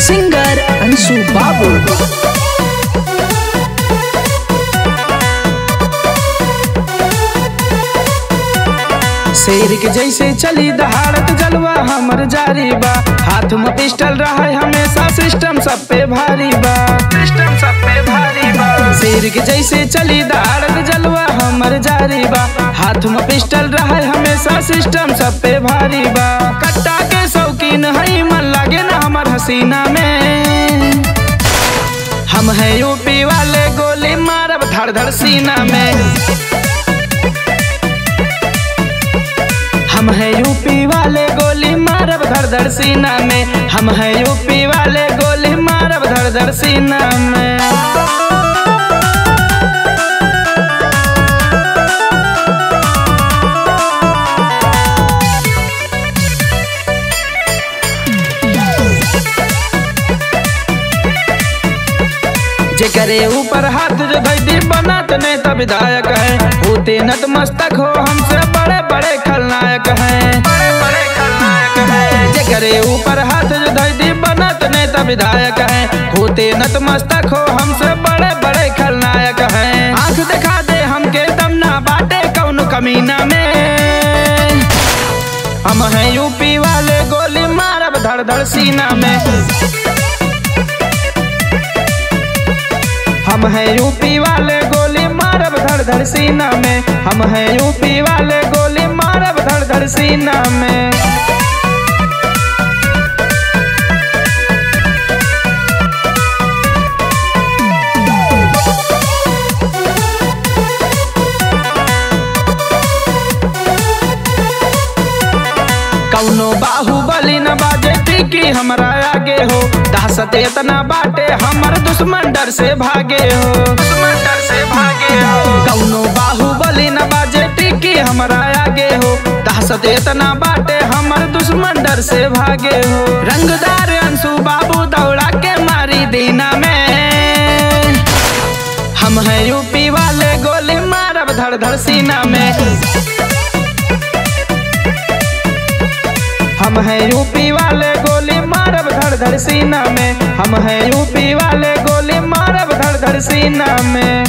Singer Anshu बाबू। शेर के जैसे चली दहाड़त जलवा हमर जारी बा, हाथ में पिस्टल रहा हमेशा सिस्टम सब पे भारी बा, सिस्टम सब पे भारी बा। शेर के जैसे चली दहाड़त जलवा हमर जारी बा, हाथ में पिस्टल रहा हमेशा सिस्टम सब पे भारी बा। कट्टा के शौकीन है मन लागे ना हमर हसीना में, हम है यूपी वाले गोली मारब धड़ धड़ सीना में। हम है यूपी वाले गोली मारब धड़ धड़ सीना में, हम है यूपी वाले गोली मारब धड़ धड़ सीना में। जेकरे ऊपर हाथ जो धैदी बनत नेता विधायक है, होते नतमस्तक हो हमसे बड़े बड़े खलनायक हैं, बड़े बड़े खलनायक हैं। जेकरे ऊपर हाथ जो धैदी बनत नेता विधायक है, होते नतमस्तक हो हमसे बड़े बड़े खलनायक हैं। आंख दिखा दे हमके दम ना बाटे कौन कमीना में, हम हैं यूपी वाले गोली मारब धड़ धड़ सीना में। हम है यूपी वाले गोली मारब धड़ धड़ सीना में, हम है यूपी वाले गोली मारब धड़ धड़ सीना में। कौनो बाहुबली न बाजे टिकी हमरा आगे हो, दहशत इतना बाटे हमर दुश्मन डर से भागे हो, दुश्मन डर से भागे हो। कौनो बाहुबली न बाजे टिकी हमरा आगे हो, दहशत इतना बाटे हमर दुश्मन डर से भागे हो। रंगदार अंशु बाबू दौड़ा के मारी दीना में, हम है यूपी वाले गोली मारब धड़ धड़ सीना में। हम है यूपी वाले गोली मारब धड़ धड़ सीना में, हम है यूपी वाले गोली मारब धड़ धड़ सीना में।